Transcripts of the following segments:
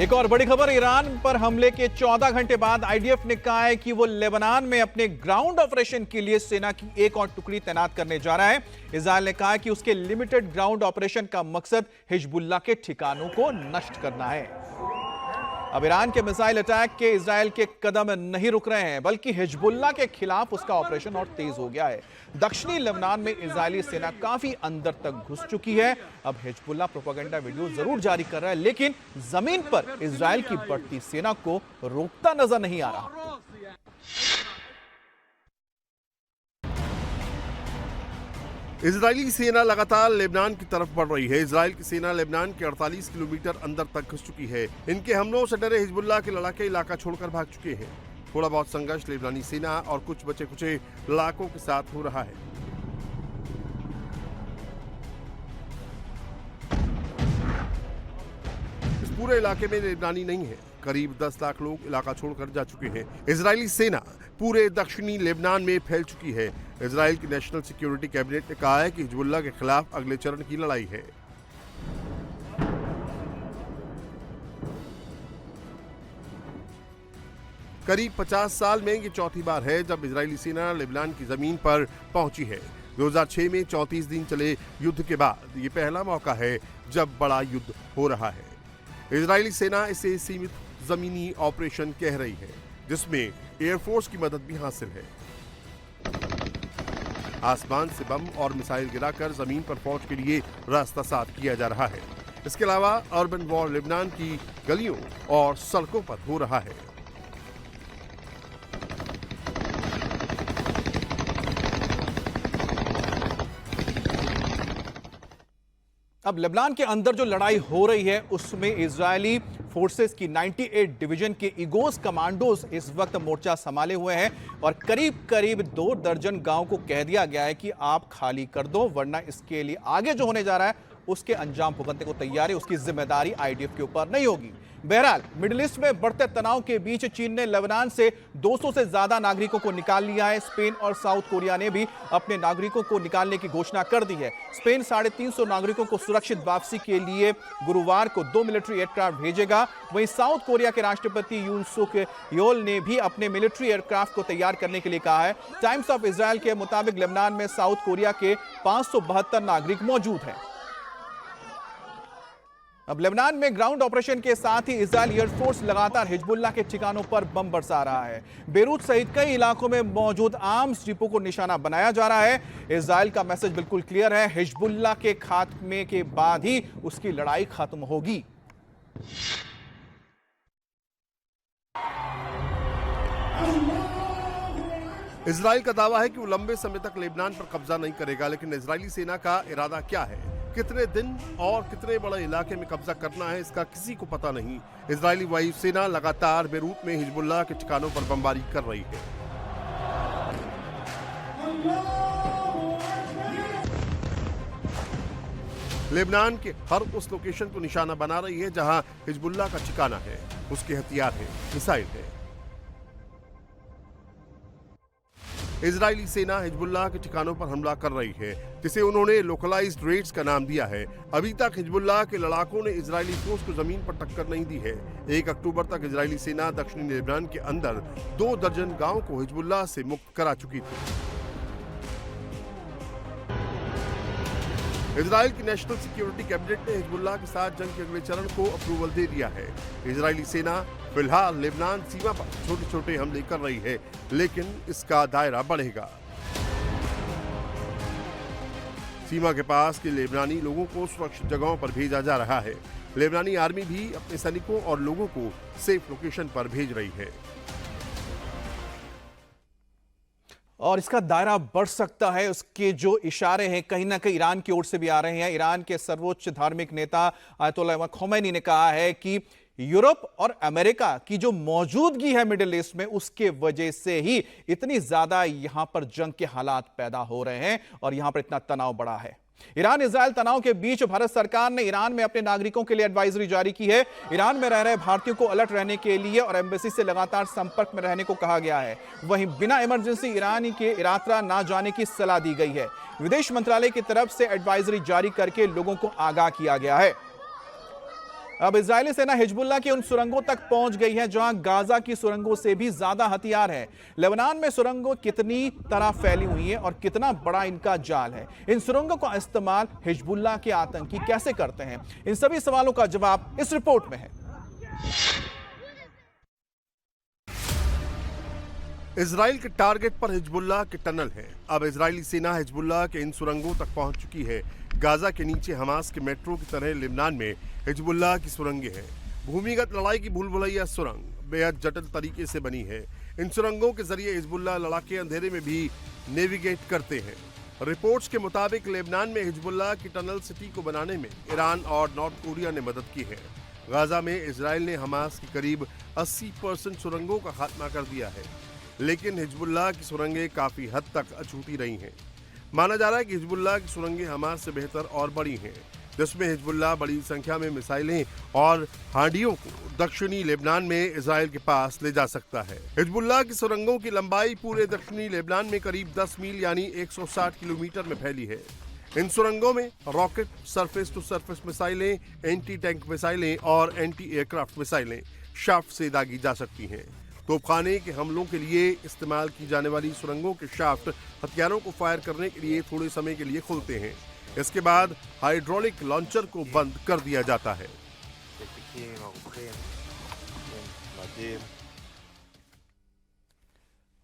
एक और बड़ी खबर, ईरान पर हमले के 14 घंटे बाद आईडीएफ ने कहा है कि वो लेबनान में अपने ग्राउंड ऑपरेशन के लिए सेना की एक और टुकड़ी तैनात करने जा रहा है। इजरायल ने कहा है कि उसके लिमिटेड ग्राउंड ऑपरेशन का मकसद हिजबुल्लाह के ठिकानों को नष्ट करना है। अब ईरान के मिसाइल अटैक के इजरायल के कदम नहीं रुक रहे हैं, बल्कि हिजबुल्लाह के खिलाफ उसका ऑपरेशन और तेज हो गया है। दक्षिणी लेबनान में इजरायली सेना काफी अंदर तक घुस चुकी है। अब हिजबुल्लाह प्रोपेगेंडा वीडियो जरूर जारी कर रहा है, लेकिन जमीन पर इजरायल की बढ़ती सेना को रोकता नजर नहीं आ रहा। इजरायली सेना लगातार लेबनान की तरफ बढ़ रही है। इजरायल की सेना लेबनान के 48 किलोमीटर अंदर तक घुस चुकी है। इनके हमलों से डरे हिजबुल्लाह के लड़ाके इलाका छोड़कर भाग चुके हैं। थोड़ा बहुत संघर्ष लेबनानी सेना और कुछ बचे कुचे लड़ाकों के साथ हो रहा है। इस पूरे इलाके में लेबनानी नहीं है। करीब 10 लाख लोग इलाका छोड़कर जा चुके हैं। इजरायली सेना पूरे दक्षिणी लेबनान में फैल चुकी है। इजरायल की नेशनल सिक्योरिटी कैबिनेट ने कहा है कि हिजबुल्लाह के खिलाफ अगले चरण की लड़ाई है। करीब 50 साल में ये चौथी बार है जब इजरायली सेना लेबनान की जमीन पर पहुंची है। 2006 में 34 दिन चले युद्ध के बाद ये पहला मौका है जब बड़ा युद्ध हो रहा है। इजरायली सेना इसे सीमित जमीनी ऑपरेशन कह रही है, जिसमें एयरफोर्स की मदद भी हासिल है। आसमान से बम और मिसाइल गिराकर जमीन पर फौज के लिए रास्ता साफ किया जा रहा है। इसके अलावा अर्बन वॉर लेबनान की गलियों और सड़कों पर हो रहा है। अब लेबनान के अंदर जो लड़ाई हो रही है उसमें इजरायली फोर्सेस की 98 डिवीजन के इगोस कमांडोज इस वक्त मोर्चा संभाले हुए हैं और करीब करीब 2 दर्जन गांव को कह दिया गया है कि आप खाली कर दो, वरना इसके लिए आगे जो होने जा रहा है उसके अंजाम भुगतने को तैयार है, उसकी जिम्मेदारी आईडीएफ के ऊपर नहीं होगी। बहरहाल मिडिल ईस्ट में बढ़ते तनाव के बीच चीन ने लेबनान से 200 से ज्यादा नागरिकों को निकाल लिया है। स्पेन और साउथ कोरिया ने भी अपने नागरिकों को निकालने की घोषणा कर दी है। स्पेन 350 नागरिकों को सुरक्षित वापसी के लिए गुरुवार को 2 मिलिट्री एयरक्राफ्ट भेजेगा। वहीं साउथ कोरिया के राष्ट्रपति यून सुक योल ने भी अपने मिलिट्री एयरक्राफ्ट को तैयार करने के लिए कहा है। टाइम्स ऑफ इजरायल के मुताबिक लेबनान में साउथ कोरिया के 572 नागरिक मौजूद हैं। अब लेबनान में ग्राउंड ऑपरेशन के साथ ही इजरायल एयरफोर्स लगातार हिजबुल्लाह के ठिकानों पर बम बरसा रहा है। बेरूत सहित कई इलाकों में मौजूद आर्म्स डिपो को निशाना बनाया जा रहा है। इजरायल का मैसेज बिल्कुल क्लियर है, हिजबुल्लाह के खात्मे के बाद ही उसकी लड़ाई खत्म होगी। इजरायल का दावा है कि वो लंबे समय तक लेबनान पर कब्जा नहीं करेगा, लेकिन इजरायली सेना का इरादा क्या है, कितने दिन और कितने बड़े इलाके में कब्जा करना है, इसका किसी को पता नहीं। इजरायली वायुसेना लगातार बेरूत में हिजबुल्लाह के ठिकानों पर बमबारी कर रही है। लेबनान के हर उस लोकेशन को निशाना बना रही है जहां हिजबुल्लाह का ठिकाना है, उसके हथियार है, मिसाइल है। इजरायली सेना हिजबुल्लाह के ठिकानों पर हमला कर रही है, जिसे उन्होंने लोकलाइज्ड रेड्स का नाम दिया है। अभी तक हिजबुल्लाह के लड़ाकों ने इजरायली फोर्स को जमीन पर टक्कर नहीं दी है। 1 अक्टूबर तक इजरायली सेना दक्षिणी लेबनान के अंदर 2 दर्जन गांवों को हिजबुल्लाह से मुक्त करा चुकी थी। इजरायल की नेशनल सिक्योरिटी कैबिनेट ने हिजबुल्लाह के साथ जंग के अगले चरण को अप्रूवल दे दिया है। इजरायली सेना फिलहाल लेबनान सीमा पर छोटे छोटे हमले कर रही है, लेकिन इसका दायरा बढ़ेगा। सीमा के पास के लेबनानी लोगों को सुरक्षित जगहों पर भेजा जा रहा है। लेबनानी आर्मी भी अपने सैनिकों और लोगों को सेफ लोकेशन पर भेज रही है। और इसका दायरा बढ़ सकता है, उसके जो इशारे हैं कहीं ना कहीं ईरान की ओर से भी आ रहे हैं। ईरान के सर्वोच्च धार्मिक नेता आयतोल्लाह खोमैनी ने कहा है कि यूरोप और अमेरिका की जो मौजूदगी है मिडिल ईस्ट में, उसके वजह से ही इतनी ज्यादा यहां पर जंग के हालात पैदा हो रहे हैं और यहां पर इतना तनाव बढ़ा है। ईरान इजरायल तनाव के बीच भारत सरकार ने ईरान में अपने नागरिकों के लिए एडवाइजरी जारी की है। ईरान में रह रहे भारतीयों को अलर्ट रहने के लिए और एम्बेसी से लगातार संपर्क में रहने को कहा गया है। वहीं बिना इमरजेंसी ईरान के यात्रा ना जाने की सलाह दी गई है। विदेश मंत्रालय की तरफ से एडवाइजरी जारी करके लोगों को आगाह किया गया है। अब इजरायली सेना हिजबुल्लाह की उन सुरंगों तक पहुंच गई है जहां गाजा की सुरंगों से भी ज्यादा हथियार है। लेबनान में सुरंगों कितनी तरह फैली हुई हैं और कितना बड़ा इनका जाल है, इन सुरंगों का इस्तेमाल हिजबुल्लाह के आतंकी कैसे करते हैं, इन सभी सवालों का जवाब इस रिपोर्ट में है। इजराइल के टारगेट पर हिजबुल्लाह के टनल हैं। अब इजरायली सेना हिजबुल्लाह के इन सुरंगों तक पहुंच चुकी है। गाजा के नीचे हमास के मेट्रो की तरह लेबनान में हिजबुल्लाह की सुरंगें हैं। भूमिगत लड़ाई की भूलभुलैया सुरंग बेहद जटिल तरीके से बनी है। इन सुरंगों के जरिए हिजबुल्लाह लड़ाके अंधेरे में भी नेविगेट करते हैं। रिपोर्ट्स के मुताबिक लेबनान में हिजबुल्लाह की टनल सिटी को बनाने में ईरान और नॉर्थ कोरिया ने मदद की है। गाजा में इजराइल ने हमास की करीब 80% सुरंगों का खात्मा कर दिया है, लेकिन हिजबुल्लाह की सुरंगें काफी हद तक अछूती रही हैं। माना जा रहा है कि हिजबुल्लाह की सुरंगें हमास से बेहतर और बड़ी हैं, जिसमें हिजबुल्लाह बड़ी संख्या में मिसाइलें और हांडियों को दक्षिणी लेबनान में इजराइल के पास ले जा सकता है। हिजबुल्लाह की सुरंगों की लंबाई पूरे दक्षिणी लेबनान में करीब 10 मील यानी 160 किलोमीटर में फैली है। इन सुरंगों में रॉकेट, सरफेस टू सरफेस मिसाइलें, एंटी टैंक मिसाइलें और एंटी एयरक्राफ्ट मिसाइलें शाफ्ट से दागी जा सकती हैं। तोपखाने के हमलों के लिए इस्तेमाल की जाने वाली सुरंगों के शाफ्ट हथियारों को फायर करने के लिए थोड़े समय के लिए खुलते हैं। इसके बाद हाइड्रोलिक लॉन्चर को बंद कर दिया जाता है।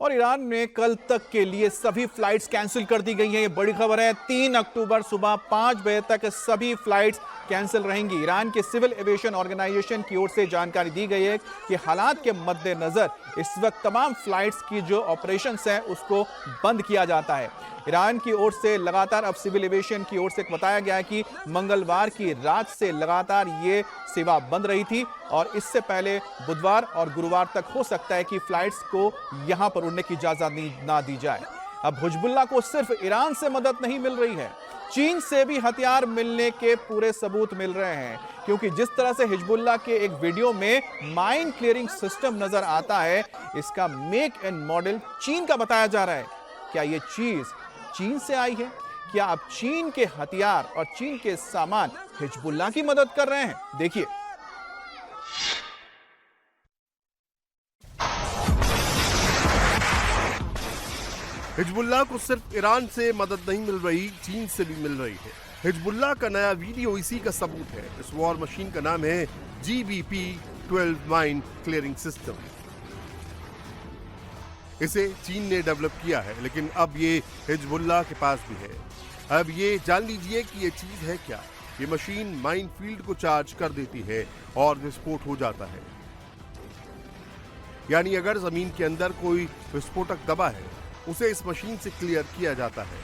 और ईरान में कल तक के लिए सभी फ्लाइट्स कैंसिल कर दी गई हैं। ये बड़ी खबर है। 3 अक्टूबर सुबह 5 बजे तक सभी फ्लाइट्स कैंसिल रहेंगी। ईरान के सिविल एविएशन ऑर्गेनाइजेशन की ओर से जानकारी दी गई है कि हालात के मद्देनजर इस वक्त तमाम फ्लाइट्स की जो ऑपरेशंस हैं उसको बंद किया जाता है। ईरान की ओर से लगातार अब सिविल एविएशन की ओर से बताया गया है कि मंगलवार की रात से लगातार ये सेवा बंद रही थी और इससे पहले बुधवार और गुरुवार तक हो सकता है कि फ्लाइट्स को यहां पर उड़ने की इजाजत ना दी जाए। अब हिजबुल्लाह को सिर्फ ईरान से मदद नहीं मिल रही है, चीन से भी हथियार मिलने के पूरे सबूत मिल रहे हैं, क्योंकि जिस तरह से हिजबुल्लाह के एक वीडियो में माइन क्लियरिंग सिस्टम नजर आता है, इसका मेक एंड मॉडल चीन का बताया जा रहा है। क्या यह चीज चीन से आई है? क्या अब चीन के हथियार और चीन के सामान हिजबुल्लाह की मदद कर रहे हैं? देखिए। हिजबुल्लाह को सिर्फ ईरान से मदद नहीं मिल रही, चीन से भी मिल रही है। हिजबुल्लाह का नया वीडियो इसी का सबूत है। इस वॉर मशीन का नाम है GBP-12 माइन क्लियरिंग सिस्टम। इसे चीन ने डेवलप किया है, लेकिन अब ये हिजबुल्लाह के पास भी है। अब ये जान लीजिए कि ये चीज है क्या। ये मशीन माइन फील्ड को चार्ज कर देती है और विस्फोट हो जाता है। यानी अगर जमीन के अंदर कोई विस्फोटक दबा है, उसे इस मशीन से क्लियर किया जाता है।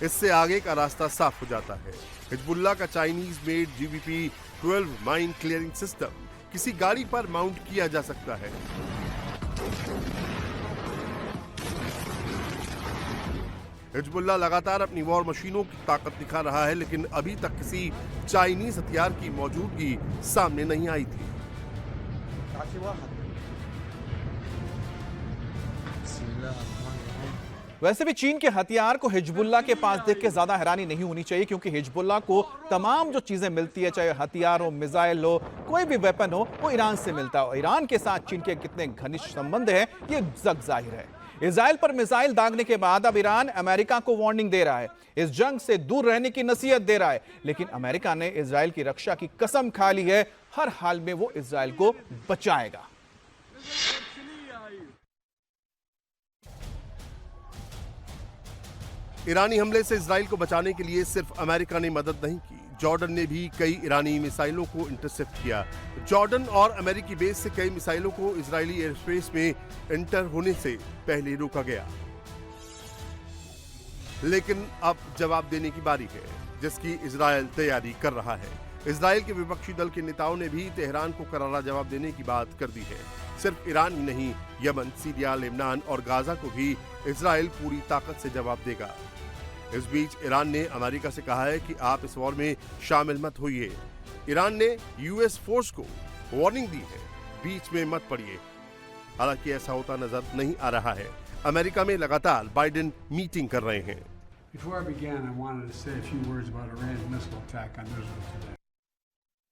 इससे आगे का रास्ता साफ हो जाता है। हिजबुल्लाह का Chinese made GBP-12 mine clearing system किसी गाड़ी पर माउंट किया जा सकता है। हिजबुल्लाह लगातार अपनी वॉर मशीनों की ताकत दिखा रहा है, लेकिन अभी तक किसी चाइनीज हथियार की मौजूदगी सामने नहीं आई थी। वैसे भी चीन के हथियार को हिजबुल्लाह के पास देख के ज्यादा हैरानी नहीं होनी चाहिए, क्योंकि हिजबुल्लाह को तमाम जो चीजें मिलती है, चाहे हथियार हो, मिसाइल हो, कोई भी वेपन हो, वो ईरान से मिलता है। और ईरान के साथ चीन के कितने घनिष्ठ संबंध है ये जग जाहिर है। इजराइल पर मिसाइल दागने के बाद अब ईरान अमेरिका को वार्निंग दे रहा है, इस जंग से दूर रहने की नसीहत दे रहा है। लेकिन अमेरिका ने इजराइल की रक्षा की कसम खा ली है, हर हाल में वो इजराइल को बचाएगा। ईरानी हमले से इजराइल को बचाने के लिए सिर्फ अमेरिका ने मदद नहीं की, जॉर्डन ने भी कई ईरानी मिसाइलों को इंटरसेप्ट किया। जॉर्डन और अमेरिकी बेस से कई मिसाइलों को इजरायली एयरस्पेस में एंटर होने से पहले रोका गया। लेकिन अब जवाब देने की बारी है, जिसकी इजराइल तैयारी कर रहा है। इजराइल के विपक्षी दल के नेताओं ने भी तेहरान को करारा जवाब देने की बात कर दी है। सिर्फ ईरान ही नहीं, यमन, सीरिया, लेबनान और गाजा को भी इजराइल पूरी ताकत से जवाब देगा। इस बीच ईरान ने अमेरिका से कहा है कि आप इस वॉर में शामिल मत होइए। ईरान ने यूएस फोर्स को वार्निंग दी है, बीच में मत पड़िए। हालांकि ऐसा होता नजर नहीं आ रहा है। अमेरिका में लगातार बाइडेन मीटिंग कर रहे हैं। Before I began, I wanted to say a few words about Iran's missile attack on Israel today.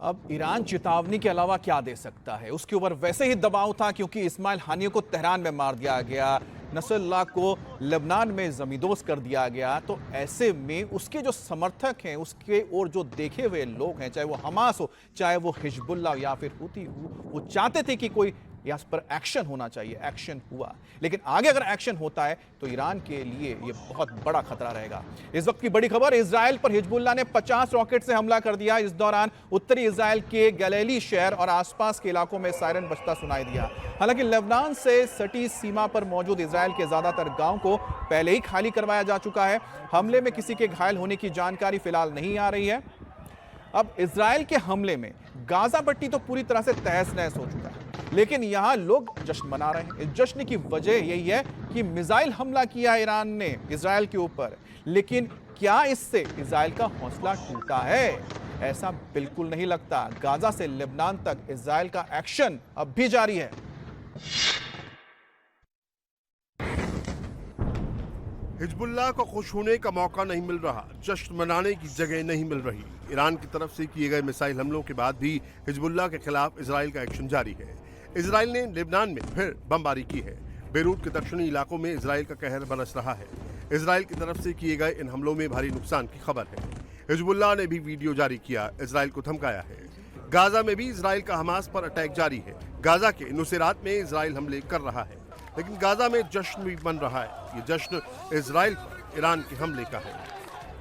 अब ईरान चेतावनी के अलावा क्या दे सकता है? उसके ऊपर वैसे ही दबाव था क्योंकि इस्माइल हानियों को तेहरान में मार दिया गया, नसरुल्लाह को लेबनान में जमींदोज कर दिया गया। तो ऐसे में उसके जो समर्थक हैं, उसके और जो देखे हुए लोग हैं, चाहे वो हमास हो, चाहे वो हिजबुल्लाह या फिर हुती हो, वो चाहते थे कि कोई इस पर एक्शन होना चाहिए। एक्शन हुआ, लेकिन आगे अगर एक्शन होता है तो ईरान के लिए ये बहुत बड़ा खतरा रहेगा। इस वक्त की बड़ी खबर, इजराइल पर हिजबुल्लाह ने 50 रॉकेट से हमला कर दिया। इस दौरान उत्तरी इजराइल के गलीली शहर और आसपास के इलाकों में सायरन बजता सुनाई दिया। हालांकि लेबनान से सटी सीमा पर मौजूद इजराइल के ज्यादातर गांव को पहले ही खाली करवाया जा चुका है। हमले में किसी के घायल होने की जानकारी फिलहाल नहीं आ रही है। अब इजराइल के हमले में गाजा पट्टी तो पूरी तरह से तहस नहस हो चुका है, लेकिन यहां लोग जश्न मना रहे हैं। इस जश्न की वजह यही है कि मिसाइल हमला किया ईरान ने इजराइल के ऊपर, लेकिन क्या इससे इजराइल का हौसला टूटा है? ऐसा बिल्कुल नहीं लगता। गाजा से लेबनान तक इजराइल का एक्शन अब भी जारी है। हिजबुल्लाह को खुश होने का मौका नहीं मिल रहा, जश्न मनाने की जगह नहीं मिल रही। ईरान की तरफ से किए गए मिसाइल हमलों के बाद भी हिजबुल्लाह के खिलाफ इजराइल का एक्शन जारी है। इजराइल ने लेबनान में फिर बमबारी की है। बेरूत के दक्षिणी इलाकों में इजराइल का कहर बरस रहा है। इजराइल की तरफ से किए गए इन हमलों में भारी नुकसान की खबर है। हिजबुल्लाह ने भी वीडियो जारी किया, इजराइल को धमकाया है। गाजा में भी इजराइल का हमास पर अटैक जारी है। गाजा के नुसेरात में इजराइल हमले कर रहा है, लेकिन गाजा में जश्न भी बन रहा है। ये जश्न इजराइल पर ईरान के हमले का है।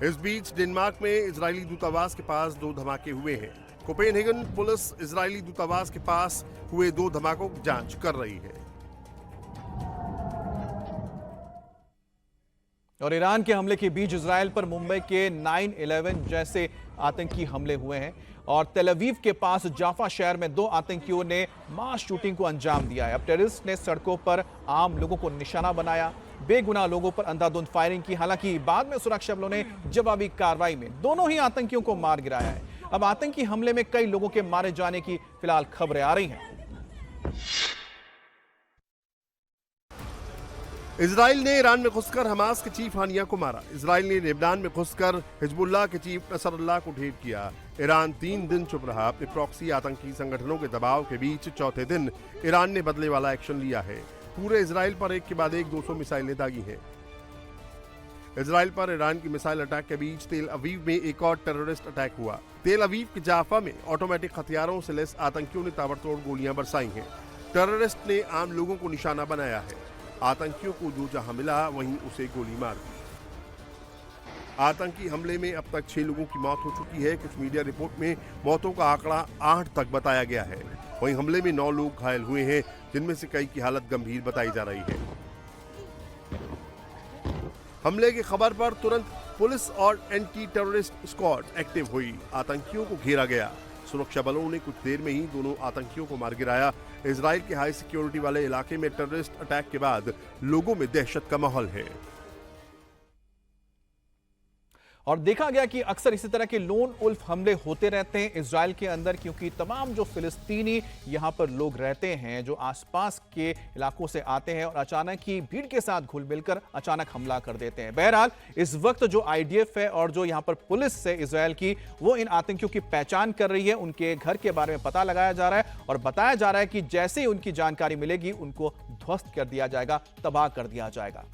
इस बीच डेनमार्क में इजरायली दूतावास के पास 2 धमाके हुए हैं। कोपेनहेगन पुलिस इजरायली दूतावास के पास हुए 2 धमाकों की जांच कर रही है। और ईरान के हमले के बीच इजराइल पर मुंबई के 9/11 जैसे आतंकी हमले हुए हैं और तेल अवीव के पास जाफा शहर में 2 आतंकियों ने मास शूटिंग को अंजाम दिया है। अब टेररिस्ट ने सड़कों पर आम लोगों को निशाना बनाया, बेगुनाह लोगों पर अंधाधुंध फायरिंग की। हालांकि बाद में सुरक्षा बलों ने जवाबी कार्रवाई में दोनों ही आतंकियों को मार गिराया है। अब आतंकी हमले में कई लोगों के मारे जाने की फिलहाल खबरें आ रही हैं। इजराइल ने ईरान में घुसकर हमास के चीफ हानिया को मारा। इजराइल ने लेबनान में घुसकर हिजबुल्लाह के चीफ नसरुल्लाह को ढेर किया। ईरान 3 दिन चुप रहा। अपने प्रॉक्सी आतंकी संगठनों के दबाव के बीच चौथे दिन ईरान ने बदले वाला एक्शन लिया है। पूरे इजराइल पर एक के बाद एक 200 मिसाइलें दागी हैं। इजराइल पर ईरान की मिसाइल अटैक के बीच तेल अवीव में एक और टेररिस्ट अटैक हुआ। तेल अवीव के जाफा में ऑटोमेटिक हथियारों से लैस आतंकियों ने ताबड़तोड़ गोलियां बरसाई हैं। टेररिस्ट ने आम लोगों को निशाना बनाया है। आतंकियों को जो जहां मिला वहीं उसे गोली मार दी। आतंकी हमले में अब तक 6 लोगों की मौत हो चुकी है। कुछ मीडिया रिपोर्ट में मौतों का आंकड़ा 8 तक बताया गया है। वहीं हमले में 9 लोग घायल हुए हैं, जिनमें से कई की हालत गंभीर बताई जा रही है। हमले की खबर पर तुरंत पुलिस और एंटी टेररिस्ट स्क्वाड एक्टिव हुई। आतंकियों को घेरा गया। सुरक्षा बलों ने कुछ देर में ही दोनों आतंकियों को मार गिराया। इजराइल के हाई सिक्योरिटी वाले इलाके में टेररिस्ट अटैक के बाद लोगों में दहशत का माहौल है। और देखा गया कि अक्सर इसी तरह के लोन उल्फ हमले होते रहते हैं इजराइल के अंदर, क्योंकि तमाम जो फिलिस्तीनी यहां पर लोग रहते हैं, जो आसपास के इलाकों से आते हैं और अचानक ही भीड़ के साथ घुल मिलकर अचानक हमला कर देते हैं। बहरहाल इस वक्त जो आईडीएफ है और जो यहां पर पुलिस है इजराइल की, वो इन आतंकियों की पहचान कर रही है। उनके घर के बारे में पता लगाया जा रहा है और बताया जा रहा है कि जैसे ही उनकी जानकारी मिलेगी उनको ध्वस्त कर दिया जाएगा, तबाह कर दिया जाएगा।